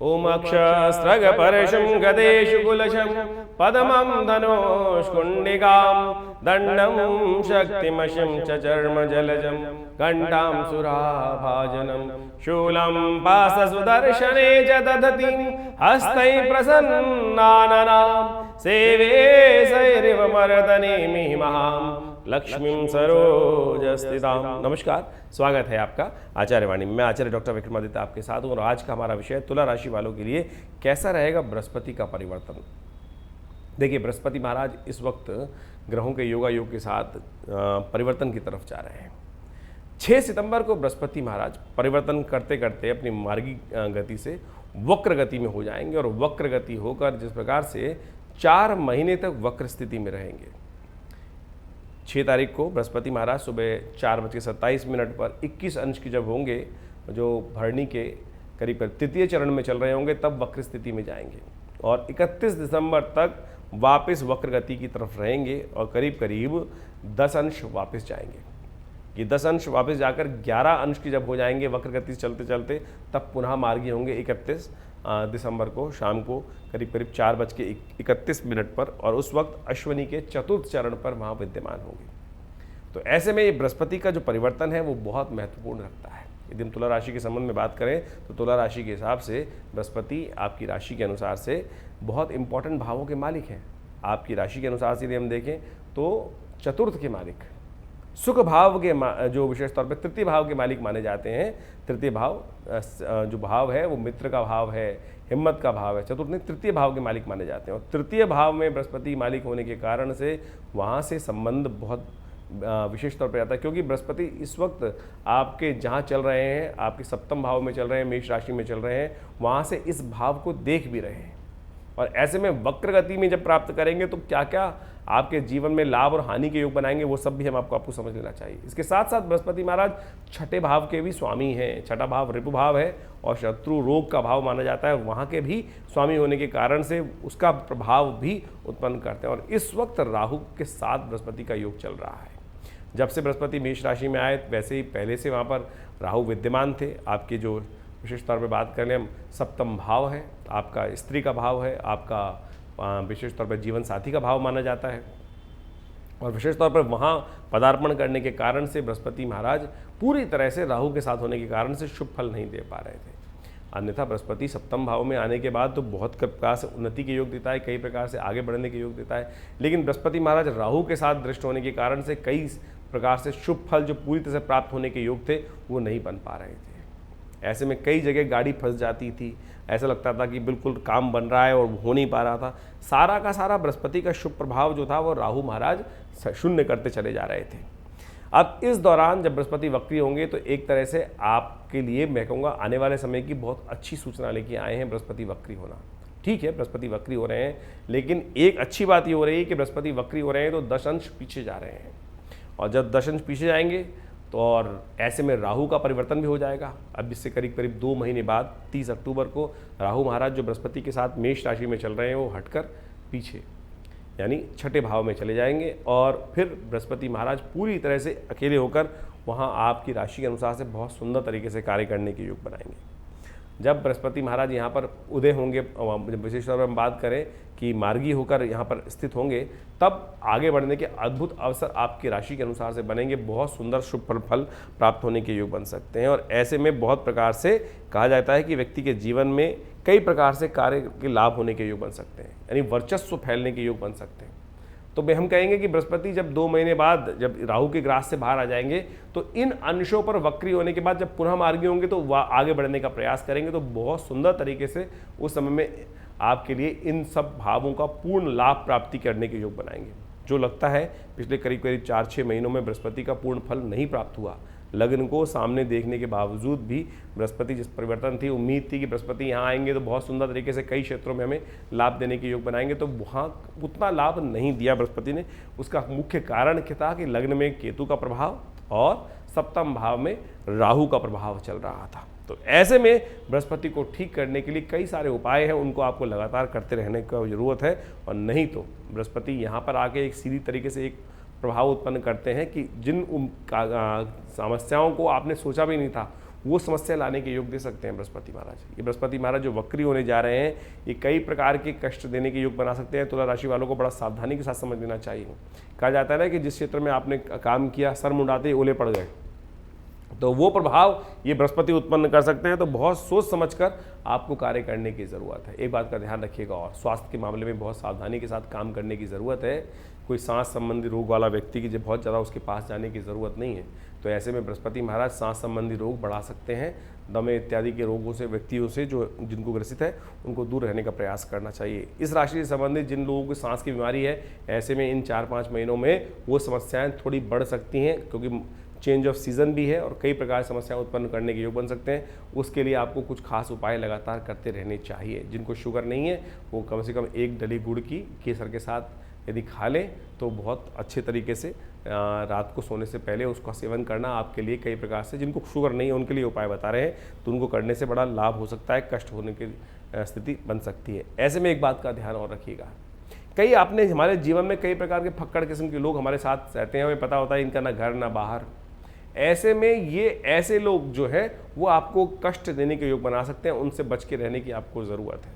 ओम अक्षस्रग परशुं गदेषु कुलशं पद्मं धनुष्कुण्डिकां दण्डं शक्तिमशिं च चर्म जलजं घण्टां सुराभाजनं शूलं पाशसुदर्शने च दधतीं हस्तैः प्रसन्नाननां सेवे सैरिव मर्दनीमिमहां लक्ष्मीं सरोजस्थितां। नमस्कार, स्वागत है आपका आचार्यवाणी में। मैं आचार्य डॉक्टर विक्रमादित्य आपके साथ हूँ और आज का हमारा विषय तुला राशि वालों के लिए कैसा रहेगा बृहस्पति का परिवर्तन। देखिए, बृहस्पति महाराज इस वक्त ग्रहों के योगा योग के साथ परिवर्तन की तरफ जा रहे हैं। 6 सितंबर को बृहस्पति महाराज परिवर्तन करते करते अपनी मार्गी गति से वक्र गति में हो जाएंगे और वक्र गति होकर जिस प्रकार से 4 महीने तक वक्र स्थिति में रहेंगे। 6 तारीख को बृहस्पति महाराज सुबह 4:27 पर 21 अंश की जब होंगे, जो भरणी के करीब तृतीय चरण में चल रहे होंगे, तब वक्र स्थिति में जाएंगे और 31 दिसंबर तक वापस वक्र गति की तरफ रहेंगे और करीब करीब 10 अंश वापस जाएंगे। ये 10 अंश वापस जाकर 11 अंश की जब हो जाएंगे वक्र गति से चलते चलते, तब पुनः मार्गी होंगे 31 दिसंबर को शाम को करीब 4:31 पर और उस वक्त अश्विनी के चतुर्थ चरण पर वहाँ विद्यमान होंगे। तो ऐसे में ये बृहस्पति का जो परिवर्तन है वो बहुत महत्वपूर्ण रखता है। यदि हम तुला राशि के संबंध में बात करें तो तुला राशि के हिसाब से बृहस्पति आपकी राशि के अनुसार से बहुत इंपॉर्टेंट भावों के मालिक हैं। आपकी राशि के अनुसार से यदि हम देखें तो चतुर्थ के मालिक, सुख भाव के जो विशेष तौर पर तृतीय भाव के मालिक माने जाते हैं। तृतीय भाव जो भाव है वो मित्र का भाव है, हिम्मत का भाव है। चतुर्थ नहीं, तृतीय भाव के मालिक माने जाते हैं और तृतीय भाव में बृहस्पति मालिक होने के कारण से वहाँ से संबंध बहुत विशेष तौर पर आता है, क्योंकि बृहस्पति इस वक्त आपके जहाँ चल रहे हैं, आपके सप्तम भाव में चल रहे हैं, मेष राशि में चल रहे हैं, वहाँ से इस भाव को देख भी रहे हैं और ऐसे में वक्र गति में जब प्राप्त करेंगे तो क्या क्या आपके जीवन में लाभ और हानि के योग बनाएंगे, वो सब भी हम आपको समझ लेना चाहिए। इसके साथ साथ बृहस्पति महाराज 6ठे भाव के भी स्वामी हैं। 6ठा भाव रिपु भाव है और शत्रु रोग का भाव माना जाता है, वहाँ के भी स्वामी होने के कारण से उसका प्रभाव भी उत्पन्न करते हैं। और इस वक्त राहु के साथ बृहस्पति का योग चल रहा है। जब से बृहस्पति मेष राशि में आए वैसे ही पहले से वहाँ पर राहु विद्यमान थे। आपके जो विशेष तौर पे बात करें हम, सप्तम भाव है आपका, स्त्री का भाव है आपका, विशेष तौर पर जीवन साथी का भाव माना जाता है और विशेष तौर पर वहाँ पदार्पण करने के कारण से बृहस्पति महाराज पूरी तरह से राहु के साथ होने के कारण से शुभ फल नहीं दे पा रहे थे। अन्यथा बृहस्पति सप्तम भाव में आने के बाद तो बहुत प्रकार से उन्नति के योग देता है, कई प्रकार से आगे बढ़ने के योग देता है, लेकिन बृहस्पति महाराज राहु के साथ दृष्ट होने के कारण से कई प्रकार से शुभ फल जो पूरी तरह से प्राप्त होने के योग थे वो नहीं बन पा रहे थे। ऐसे में कई जगह गाड़ी फंस जाती थी, ऐसा लगता था कि बिल्कुल काम बन रहा है और हो नहीं पा रहा था। सारा का सारा बृहस्पति का शुभ प्रभाव जो था वो राहु महाराज शून्य करते चले जा रहे थे। अब इस दौरान जब बृहस्पति वक्री होंगे तो एक तरह से आपके लिए मैं कहूँगा आने वाले समय की बहुत अच्छी सूचना लेके आए हैं बृहस्पति वक्री होना। ठीक है, बृहस्पति वक्री हो रहे हैं, लेकिन एक अच्छी बात ये हो रही है कि बृहस्पति वक्री हो रहे हैं तो 10 अंश पीछे जा रहे हैं और जब 10 अंश पीछे जाएंगे तो और ऐसे में राहु का परिवर्तन भी हो जाएगा। अब इससे करीब करीब 2 महीने बाद 30 अक्टूबर को राहु महाराज जो बृहस्पति के साथ मेष राशि में चल रहे हैं वो हटकर पीछे यानी 6ठे भाव में चले जाएंगे और फिर बृहस्पति महाराज पूरी तरह से अकेले होकर वहाँ आपकी राशि के अनुसार से बहुत सुंदर तरीके से कार्य करने के योग बनाएंगे। जब बृहस्पति महाराज यहाँ पर उदय होंगे, विशेष तौर पर हम बात करें कि मार्गी होकर यहाँ पर स्थित होंगे, तब आगे बढ़ने के अद्भुत अवसर आपकी राशि के अनुसार से बनेंगे। बहुत सुंदर शुभ फल प्राप्त होने के योग बन सकते हैं और ऐसे में बहुत प्रकार से कहा जाता है कि व्यक्ति के जीवन में कई प्रकार से कार्य के लाभ होने के योग बन सकते हैं, यानी वर्चस्व फैलने के योग बन सकते हैं। तो हम कहेंगे कि बृहस्पति जब 2 महीने बाद जब राहु के ग्रास से बाहर आ जाएंगे तो इन अंशों पर वक्री होने के बाद जब पुनः मार्गी होंगे तो वह आगे बढ़ने का प्रयास करेंगे, तो बहुत सुंदर तरीके से उस समय में आपके लिए इन सब भावों का पूर्ण लाभ प्राप्ति करने के योग बनाएंगे। जो लगता है पिछले करीब करीब 4-6 महीनों में बृहस्पति का पूर्ण फल नहीं प्राप्त हुआ, लग्न को सामने देखने के बावजूद भी बृहस्पति जिस परिवर्तन थी, उम्मीद थी कि बृहस्पति यहाँ आएंगे तो बहुत सुंदर तरीके से कई क्षेत्रों में हमें लाभ देने के योग बनाएंगे, तो वहाँ उतना लाभ नहीं दिया बृहस्पति ने। उसका मुख्य कारण क्या था कि लग्न में केतु का प्रभाव और सप्तम भाव में राहु का प्रभाव चल रहा था। तो ऐसे में बृहस्पति को ठीक करने के लिए कई सारे उपाय हैं, उनको आपको लगातार करते रहने की जरूरत है। और नहीं तो बृहस्पति यहाँ पर आके एक सीधी तरीके से एक प्रभाव उत्पन्न करते हैं कि जिन समस्याओं को आपने सोचा भी नहीं था वो समस्या लाने के योग दे सकते हैं बृहस्पति महाराज। ये बृहस्पति महाराज जो वक्री होने जा रहे हैं, ये कई प्रकार के कष्ट देने के योग बना सकते हैं। तुला राशि वालों को बड़ा सावधानी के साथ समझ लेना चाहिए। कहा जाता है ना कि जिस क्षेत्र में आपने काम किया, सर मुंडाते ही ओले पड़ गए, तो वो प्रभाव ये बृहस्पति उत्पन्न कर सकते हैं। तो बहुत सोच समझकर आपको कार्य करने की ज़रूरत है। एक बात का ध्यान रखिएगा, और स्वास्थ्य के मामले में बहुत सावधानी के साथ काम करने की ज़रूरत है। कोई सांस संबंधी रोग वाला व्यक्ति की बहुत ज़्यादा उसके पास जाने की ज़रूरत नहीं है। तो ऐसे में बृहस्पति महाराज सांस संबंधी रोग बढ़ा सकते हैं। दमे इत्यादि के रोगों से, व्यक्तियों से जो जिनको ग्रसित है, उनको दूर रहने का प्रयास करना चाहिए। इस राशि से संबंधित जिन लोगों को सांस की बीमारी है, ऐसे में इन 4-5 महीनों में वो समस्याएं थोड़ी बढ़ सकती हैं, क्योंकि चेंज ऑफ सीज़न भी है और कई प्रकार की समस्याएं उत्पन्न करने के योग बन सकते हैं। उसके लिए आपको कुछ खास उपाय लगातार करते रहने चाहिए। जिनको शुगर नहीं है, वो कम से कम 1 डली गुड़ की केसर के साथ यदि खा लें तो बहुत अच्छे तरीके से रात को सोने से पहले उसका सेवन करना आपके लिए कई प्रकार से, जिनको शुगर नहीं है उनके लिए उपाय बता रहे हैं, तो उनको करने से बड़ा लाभ हो सकता है, कष्ट होने की स्थिति बन सकती है। ऐसे में एक बात का ध्यान और रखिएगा, कई आपने हमारे जीवन में कई प्रकार के फक्कड़ किस्म के लोग हमारे साथ रहते हैं, हमें पता होता है इनका ना घर ना बाहर। ऐसे में ये ऐसे लोग जो है वो आपको कष्ट देने के योग बना सकते हैं, उनसे बच के रहने की आपको ज़रूरत है।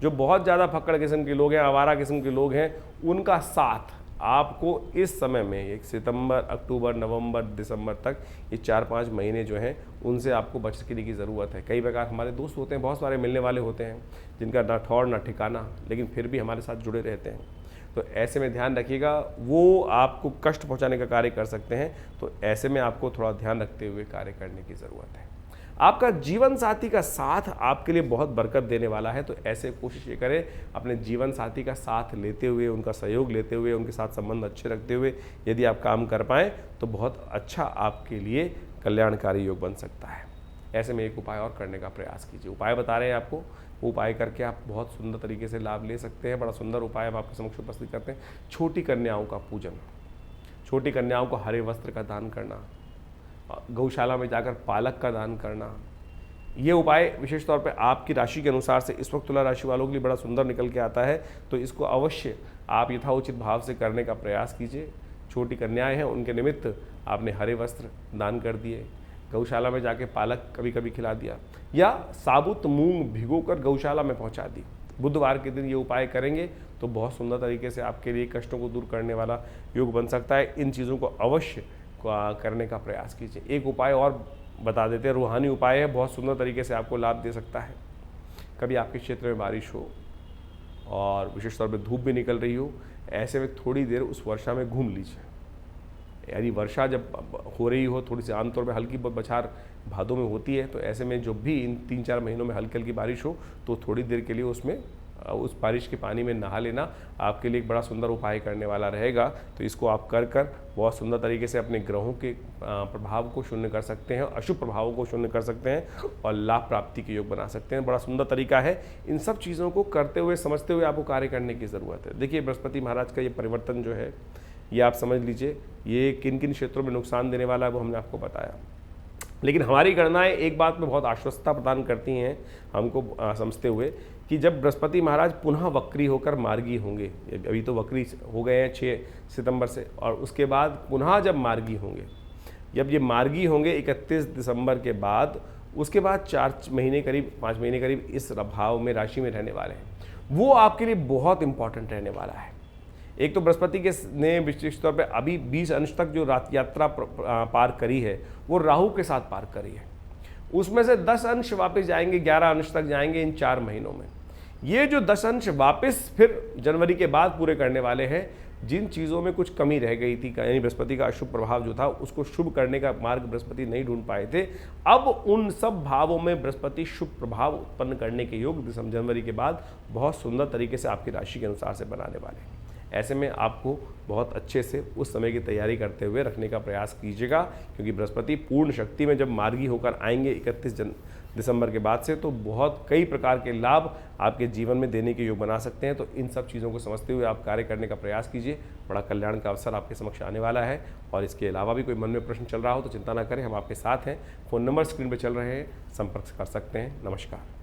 जो बहुत ज़्यादा फक्कड़ किस्म के लोग हैं, आवारा किस्म के लोग हैं, उनका साथ आपको इस समय में 1 सितंबर, अक्टूबर, नवंबर, दिसंबर तक ये 4-5 महीने जो हैं उनसे आपको बचने की ज़रूरत है। कई प्रकार हमारे दोस्त होते हैं, बहुत सारे मिलने वाले होते हैं, जिनका ना ठौर ना ठिकाना, लेकिन फिर भी हमारे साथ जुड़े रहते हैं। तो ऐसे में ध्यान रखिएगा, वो आपको कष्ट पहुंचाने का कार्य कर सकते हैं। तो ऐसे में आपको थोड़ा ध्यान रखते हुए कार्य करने की ज़रूरत है। आपका जीवन साथी का साथ आपके लिए बहुत बरकत देने वाला है। तो ऐसे कोशिश ये करें, अपने जीवन साथी का साथ लेते हुए, उनका सहयोग लेते हुए, उनके साथ संबंध अच्छे रखते हुए यदि आप काम कर पाएँ तो बहुत अच्छा आपके लिए कल्याणकारी योग बन सकता है। ऐसे में एक उपाय और करने का प्रयास कीजिए। उपाय बता रहे हैं आपको, वो उपाय करके आप बहुत सुंदर तरीके से लाभ ले सकते हैं। बड़ा सुंदर उपाय हम आपके समक्ष उपस्थित करते हैं। छोटी कन्याओं का पूजन, छोटी कन्याओं को हरे वस्त्र का दान करना, गौशाला में जाकर पालक का दान करना, ये उपाय विशेष तौर पे आपकी राशि के अनुसार से इस वक्त तुला राशि वालों के लिए बड़ा सुंदर निकल के आता है। तो इसको अवश्य आप यथाउचित भाव से करने का प्रयास कीजिए। छोटी कन्याएं हैं, उनके निमित्त आपने हरे वस्त्र दान कर दिए, गौशाला में जाके पालक कभी कभी खिला दिया, या साबुत मूंग भिगोकर गौशाला में पहुंचा दी। बुधवार के दिन ये उपाय करेंगे तो बहुत सुंदर तरीके से आपके लिए कष्टों को दूर करने वाला योग बन सकता है। इन चीज़ों को अवश्य करने का प्रयास कीजिए। एक उपाय और बता देते हैं, रूहानी उपाय है, बहुत सुंदर तरीके से आपको लाभ दे सकता है। कभी आपके क्षेत्र में बारिश हो और विशेष तौर पर धूप भी निकल रही हो, ऐसे में थोड़ी देर उस वर्षा में घूम लीजिए। यानी वर्षा जब हो रही हो, थोड़ी सी आमतौर पर हल्की बौछार भादों में होती है, तो ऐसे में जब भी इन 3-4 महीनों में हल्की हल्की बारिश हो तो थोड़ी देर के लिए उसमें उस बारिश के पानी में नहा लेना आपके लिए एक बड़ा सुंदर उपाय करने वाला रहेगा। तो इसको आप कर बहुत सुंदर तरीके से अपने ग्रहों के प्रभाव को शून्य कर सकते हैं, अशुभ प्रभावों को शून्य कर सकते हैं और लाभ प्राप्ति के योग बना सकते हैं। बड़ा सुंदर तरीका है। इन सब चीज़ों को करते हुए, समझते हुए आपको कार्य करने की ज़रूरत है। देखिए, बृहस्पति महाराज का ये परिवर्तन जो है, ये आप समझ लीजिए, ये किन किन क्षेत्रों में नुकसान देने वाला है वो हमने आपको बताया। लेकिन हमारी गणनाएं एक बात में बहुत आश्वस्तता प्रदान करती हैं हमको, समझते हुए कि जब बृहस्पति महाराज पुनः वक्री होकर मार्गी होंगे, अभी तो वक्री हो गए हैं 6 सितंबर से, और उसके बाद पुनः जब मार्गी होंगे, जब ये मार्गी होंगे 31 दिसंबर के बाद, उसके बाद 4 महीने करीब, 5 महीने करीब इस भाव में, राशि में रहने वाले हैं, वो आपके लिए बहुत इंपॉर्टेंट रहने वाला है। एक तो बृहस्पति के ने विशेष तौर पे अभी 20 अंश तक जो रात यात्रा पार करी है, वो राहु के साथ पार करी है। उसमें से 10 अंश वापस जाएंगे, 11 अंश तक जाएंगे इन 4 महीनों में। ये जो 10 अंश वापस फिर जनवरी के बाद पूरे करने वाले हैं। जिन चीज़ों में कुछ कमी रह गई थी, यानी बृहस्पति का अशुभ प्रभाव जो था, उसको शुभ करने का मार्ग बृहस्पति नहीं ढूंढ पाए थे, अब उन सब भावों में बृहस्पति शुभ प्रभाव उत्पन्न करने के योग जनवरी के बाद बहुत सुंदर तरीके से आपकी राशि के अनुसार से बनाने वाले हैं। ऐसे में आपको बहुत अच्छे से उस समय की तैयारी करते हुए रखने का प्रयास कीजिएगा, क्योंकि बृहस्पति पूर्ण शक्ति में जब मार्गी होकर आएंगे 31 दिसंबर के बाद से, तो बहुत कई प्रकार के लाभ आपके जीवन में देने के योग बना सकते हैं। तो इन सब चीज़ों को समझते हुए आप कार्य करने का प्रयास कीजिए। बड़ा कल्याण का अवसर आपके समक्ष आने वाला है। और इसके अलावा भी कोई मन में प्रश्न चल रहा हो तो चिंता ना करें, हम आपके साथ हैं। फ़ोन नंबर स्क्रीन पर चल रहे हैं, संपर्क कर सकते हैं। नमस्कार।